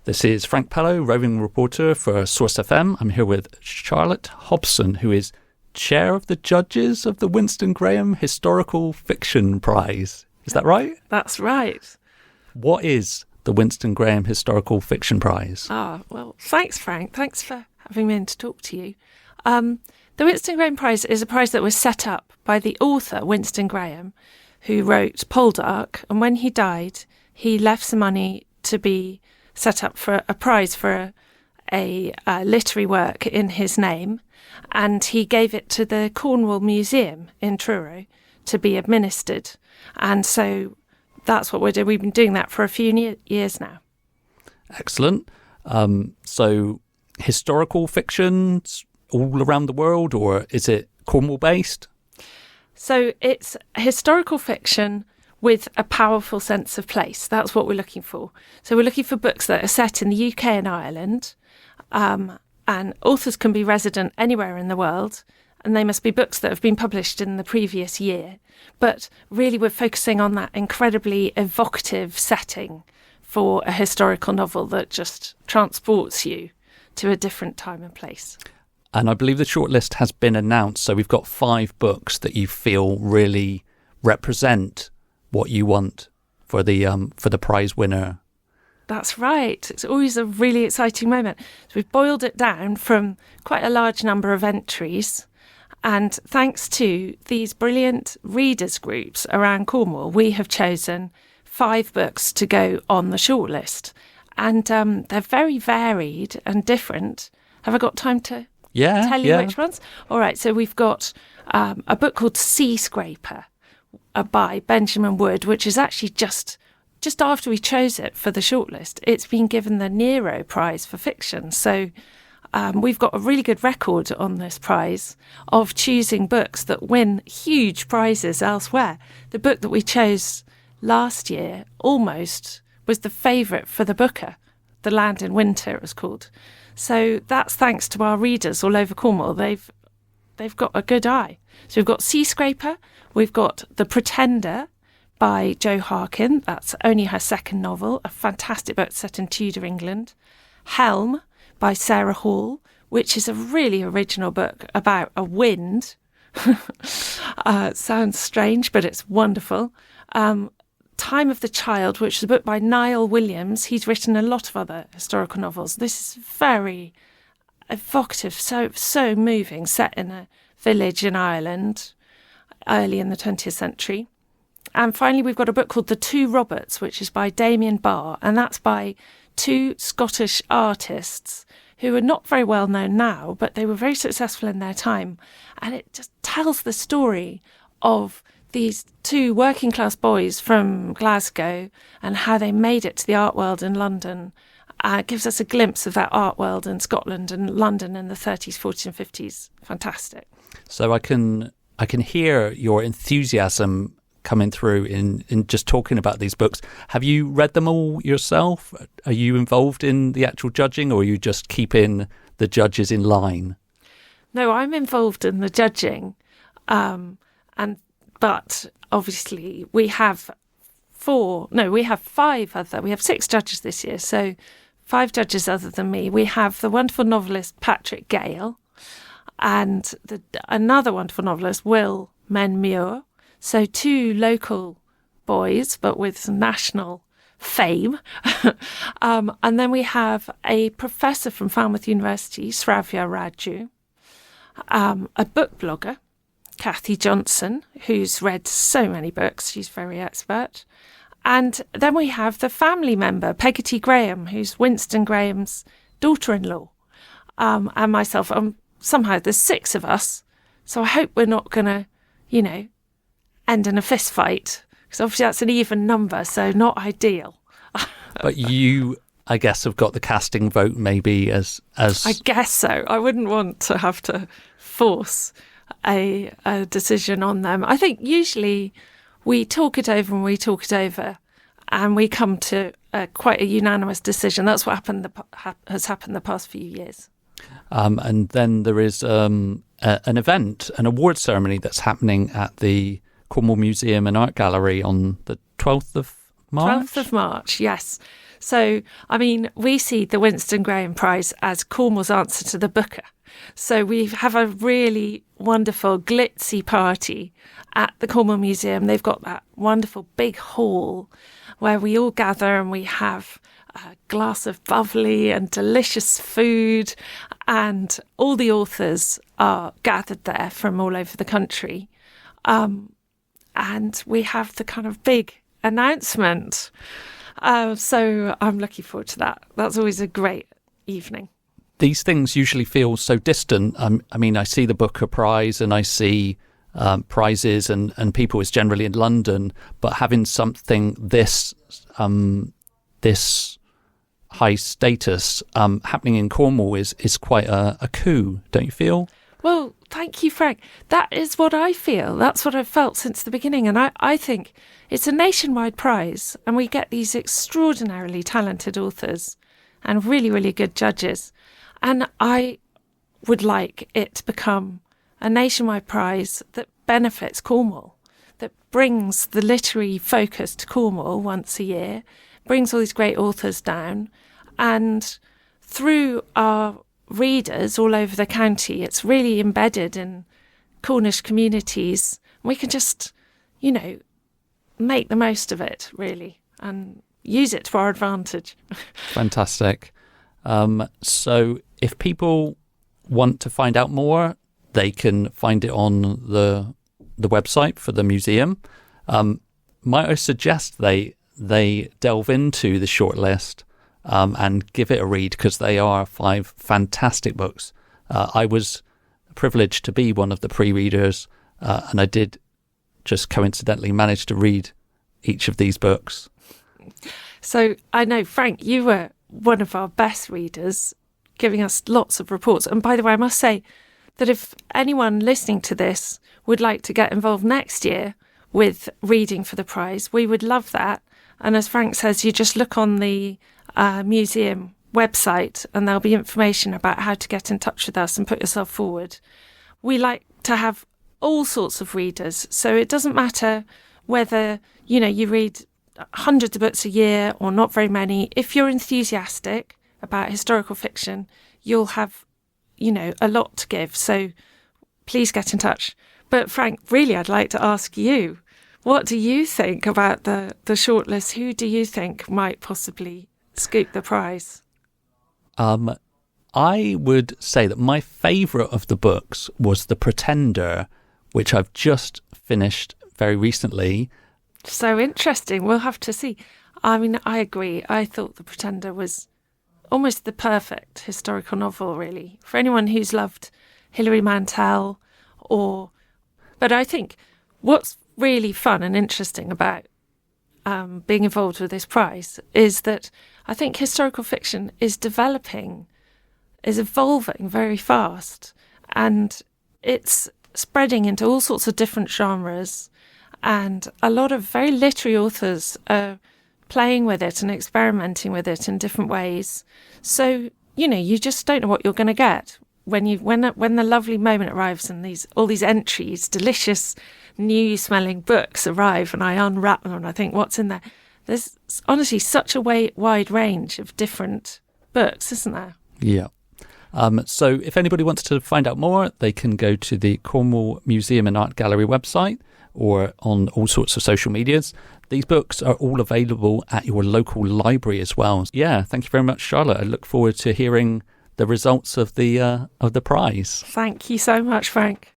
This is Frank Pellow, roving reporter for Source FM. I'm here with Charlotte Hobson, who is chair of the judges of the Winston Graham Historical Fiction Prize. Is that right? That's right. What is the Winston Graham Historical Fiction Prize? Well, thanks, Frank. Thanks for having me in to talk to you. The Winston Graham Prize is a prize that was set up by the author, Winston Graham, who wrote Poldark. And when he died, he left some money to be set up for a prize for a literary work in his name, and he gave it to the Cornwall Museum in Truro to be administered. And so that's what we're doing. We've been doing that for a few years now. Excellent. So historical fictions all around the world, or is it Cornwall based? So it's historical fiction with a powerful sense of place. That's what we're looking for. So we're looking for books that are set in the UK and Ireland, and authors can be resident anywhere in the world, and they must be books that have been published in the previous year. But really we're focusing on that incredibly evocative setting for a historical novel that just transports you to a different time and place. And I believe the shortlist has been announced, so we've got 5 books that you feel really represent what you want for the prize winner. That's right. It's always a really exciting moment. So we've boiled it down from quite a large number of entries, and thanks to these brilliant readers groups around Cornwall, we have chosen 5 books to go on the shortlist, and they're very varied and different. Have I got time to tell you which ones? All right, so we've got a book called Sea Scraper by Benjamin Wood, which is actually just after we chose it for the shortlist. It's been given the Nero Prize for fiction. So we've got a really good record on this prize of choosing books that win huge prizes elsewhere. The book that we chose last year almost was the favourite for the Booker. The Land in Winter, it was called. So that's thanks to our readers all over Cornwall. They've got a good eye. So we've got Sea Scraper, we've got The Pretender by Jo Harkin. That's only her second novel, a fantastic book set in Tudor England. Helm by Sarah Hall, which is a really original book about a wind. Sounds strange, but it's wonderful. Time of the Child, which is a book by Niall Williams. He's written a lot of other historical novels. This is very evocative, so moving, set in a village in Ireland early in the 20th century. And finally, we've got a book called The Two Roberts, which is by Damien Barr, and that's by 2 Scottish artists who are not very well known now, but they were very successful in their time. And it just tells the story of these 2 working class boys from Glasgow and how they made it to the art world in London. It gives us a glimpse of that art world in Scotland and London in the 30s, 40s and 50s. Fantastic. So I can hear your enthusiasm coming through in just talking about these books. Have you read them all yourself? Are you involved in the actual judging, or are you just keeping the judges in line? No, I'm involved in the judging. But obviously we have 6 judges this year, so 5 judges other than me. We have the wonderful novelist Patrick Gale and another wonderful novelist, Will Menmuir. So 2 local boys, but with some national fame. And then we have a professor from Falmouth University, Sravya Raju, a book blogger, Kathy Johnson, who's read so many books. She's very expert. And then we have the family member, Peggotty Graham, who's Winston Graham's daughter-in-law, and myself. Somehow there's 6 of us, so I hope we're not going to, end in a fist fight, because obviously that's an even number, so not ideal. But you, I guess, have got the casting vote maybe as... I guess so. I wouldn't want to have to force a decision on them. I think usually we talk it over and we come to quite a unanimous decision. That's what has happened the past few years. And then there is an event, an award ceremony that's happening at the Cornwall Museum and Art Gallery on the 12th of March? 12th of March, yes. So, I mean, we see the Winston Graham Prize as Cornwall's answer to the Booker. So we have a really wonderful glitzy party at the Cornwall Museum. They've got that wonderful big hall where we all gather and we have a glass of bubbly and delicious food, and all the authors are gathered there from all over the country. And we have the kind of big announcement. So I'm looking forward to that. That's always a great evening. These things usually feel so distant. I mean, I see the Booker Prize and I see prizes and people is generally in London, but having something this high status happening in Cornwall is quite a coup, don't you feel? Well, thank you, Frank. That is what I feel. That's what I've felt since the beginning. And I think it's a nationwide prize, and we get these extraordinarily talented authors and really, really good judges. And I would like it to become a nationwide prize that benefits Cornwall, that brings the literary focus to Cornwall once a year, brings all these great authors down, and through our readers all over the county, it's really embedded in Cornish communities. We can just, make the most of it, really, and use it to our advantage. Fantastic. So if people want to find out more, they can find it on the website for the museum. Might I suggest they delve into the shortlist and give it a read, because they are 5 fantastic books. I was privileged to be one of the pre-readers, and I did just coincidentally manage to read each of these books. So I know, Frank, you were one of our best readers, giving us lots of reports. And by the way, I must say that if anyone listening to this would like to get involved next year with reading for the prize, we would love that. And as Frank says, you just look on the museum website and there'll be information about how to get in touch with us and put yourself forward. We like to have all sorts of readers, so it doesn't matter whether you read hundreds of books a year or not very many. If you're enthusiastic about historical fiction, you'll have a lot to give, so please get in touch. But Frank, really, I'd like to ask you, what do you think about the shortlist? Who do you think might possibly scoop the prize? I would say that my favourite of the books was The Pretender, which I've just finished very recently. So interesting. We'll have to see. I mean, I agree. I thought The Pretender was almost the perfect historical novel, really, for anyone who's loved Hilary Mantel But I think what's really fun and interesting about being involved with this prize is that I think historical fiction is evolving very fast, and it's spreading into all sorts of different genres, and a lot of very literary authors are playing with it and experimenting with it in different ways. So, you just don't know what you're going to get when the lovely moment arrives and all these entries, delicious, new-smelling books arrive, and I unwrap them and I think, what's in there? There's honestly such a wide range of different books, isn't there? Yeah. So if anybody wants to find out more, they can go to the Cornwall Museum and Art Gallery website or on all sorts of social medias. These books are all available at your local library as well. Yeah, thank you very much, Charlotte. I look forward to hearing the results of the prize. Thank you so much, Frank.